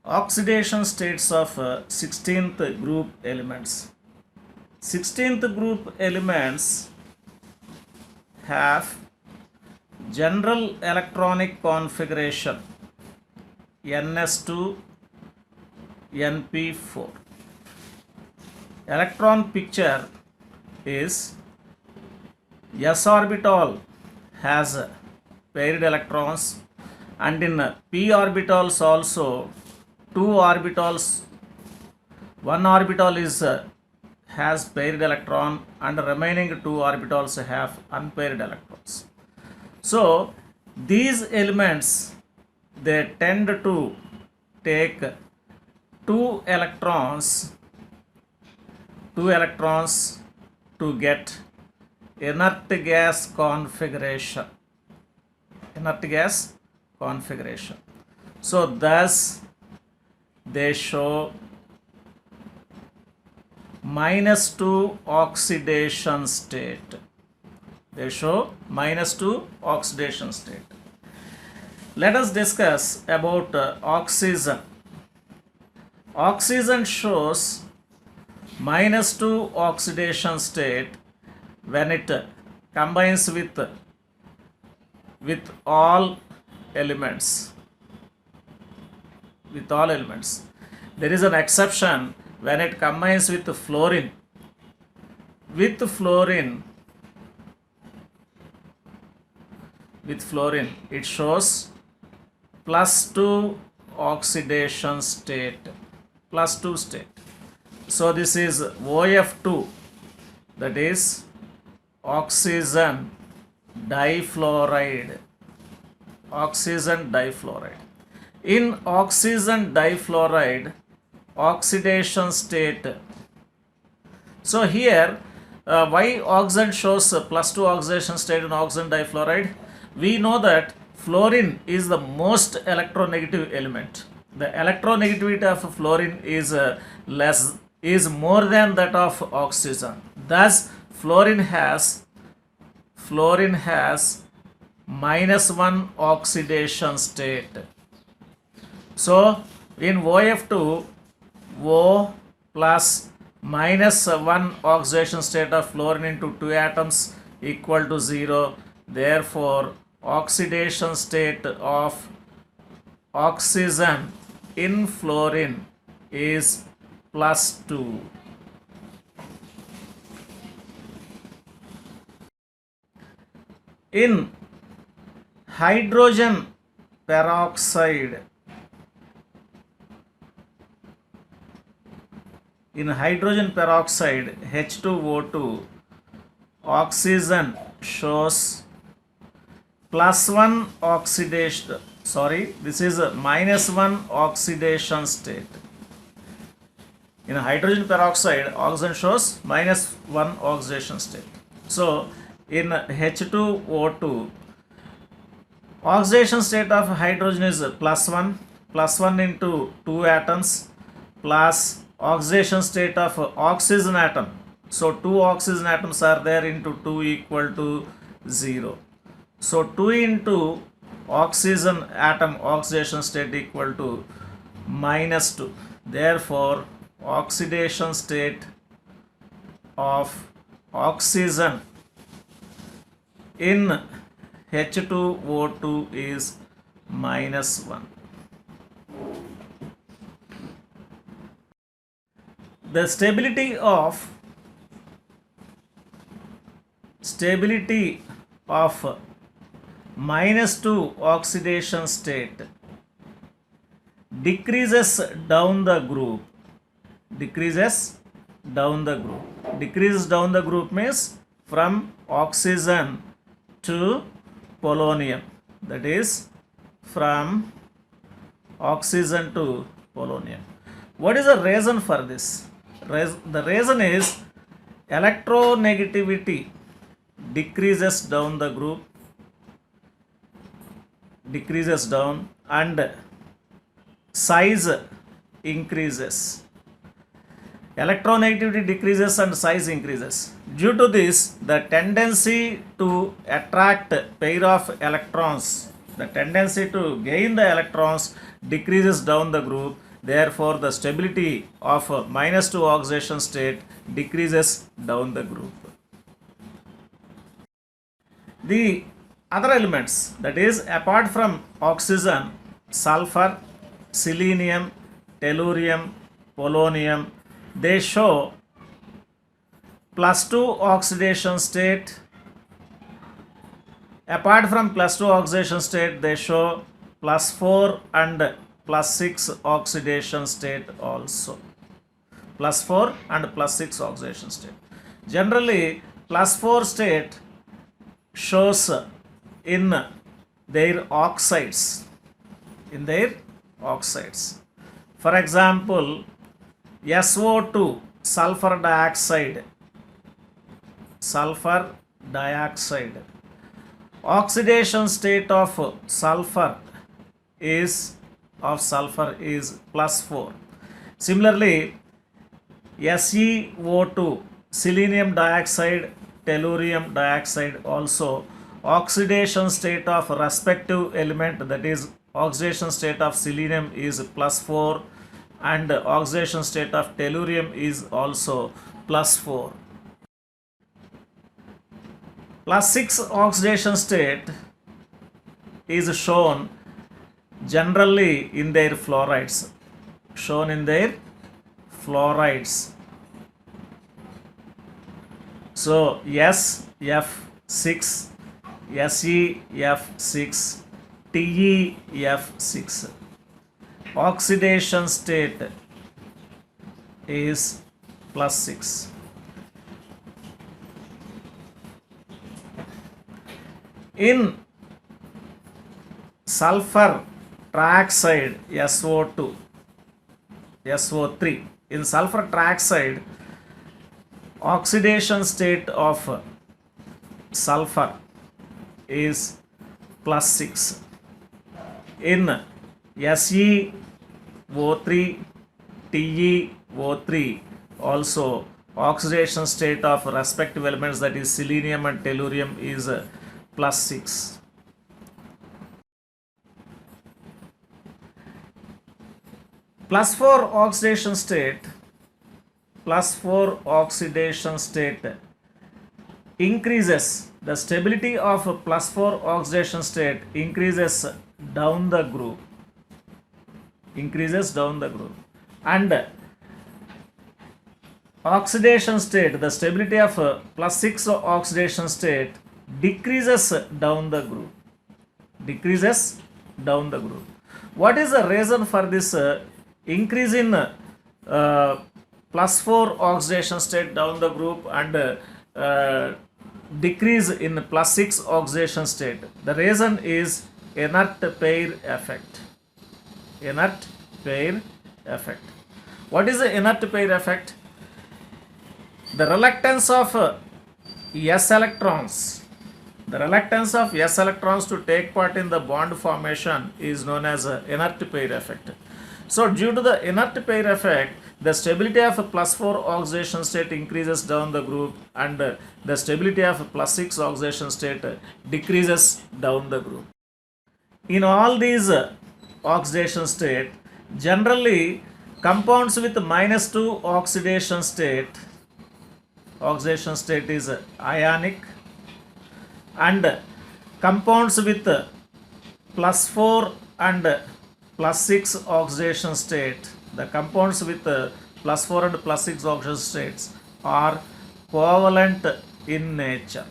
Oxidation states of 16th group elements. 16th group elements have general electronic configuration ns2 np4. Electron picture is s orbital has paired electrons, and in p orbitals also two orbitals, one orbital is has paired electron and remaining two orbitals have unpaired electrons. So these elements, they tend to take two electrons to get inert gas configuration. So thus they show -2 oxidation state. Let us discuss about oxygen. Oxygen shows -2 oxidation state when it combines with all elements. There is an exception when it combines with fluorine. With fluorine, it shows +2 oxidation state. So this is OF2, that is oxygen difluoride. In oxygen difluoride, oxidation state. So here, why oxygen shows +2 oxidation state in oxygen difluoride? We know that fluorine is the most electronegative element. The electronegativity of fluorine is more than that of oxygen. Thus, fluorine has -1 oxidation state. So in OF2, O plus -1 oxidation state of fluorine into 2 atoms equal to 0. Therefore, oxidation state of oxygen in fluorine is +2. In hydrogen peroxide, H2O2, oxygen shows +1 oxidation. This is a -1 oxidation state. In hydrogen peroxide, oxygen shows -1 oxidation state. So in H2O2, oxidation state of hydrogen is +1 into 2 atoms plus oxidation state of oxygen atom. So 2 oxygen atoms are there into 2 equal to 0. So 2 into oxygen atom oxidation state equal to -2. Therefore, oxidation state of oxygen in H2O2 is -1. The stability of -2 oxidation state decreases down the group. Decreases down the group means from oxygen to polonium. That is from oxygen to polonium. What is the reason for this? The reason is electronegativity decreases down the group, and size increases. Electronegativity decreases and size increases. Due to this, the tendency to attract pair of electrons, the tendency to gain the electrons decreases down the group. Therefore, the stability of -2 oxidation state decreases down the group. The other elements, that is apart from oxygen, sulfur, selenium, tellurium, polonium, they show +2 oxidation state. Apart from +2 oxidation state, they show +4 and +6 oxidation state also. +4 and +6 oxidation state. Generally, +4 state shows in their oxides. In their oxides. For example, SO2, sulfur dioxide. Sulfur dioxide. Oxidation state of sulfur is +4. Similarly, SeO2, selenium dioxide, tellurium dioxide also, oxidation state of respective element, that is oxidation state of selenium is +4 and oxidation state of tellurium is also +4. +6 oxidation state is shown generally in their fluorides. Shown in their fluorides. So SF6, SeF6, TeF6. Oxidation state is +6. In sulfur trioxide, SO2, SO3, in sulfur trioxide, oxidation state of sulfur is +6. In SeO3, TeO3 also, oxidation state of respective elements, that is selenium and tellurium, is +6. +4 oxidation state, +4 oxidation state increases, the stability of +4 oxidation state increases down the group, and oxidation state, the stability of +6 oxidation state decreases down the group, What is the reason for this increase in +4 oxidation state down the group and decrease in +6 oxidation state? The reason is inert pair effect. What is the inert pair effect? The reluctance of S electrons to take part in the bond formation is known as inert pair effect. So due to the inert pair effect, the stability of +4 oxidation state increases down the group and the stability of +6 oxidation state decreases down the group. In all these oxidation state, generally compounds with -2 oxidation state is ionic, and compounds with +4 and +6 oxidation state, the compounds with +4 and +6 oxidation states are covalent in nature.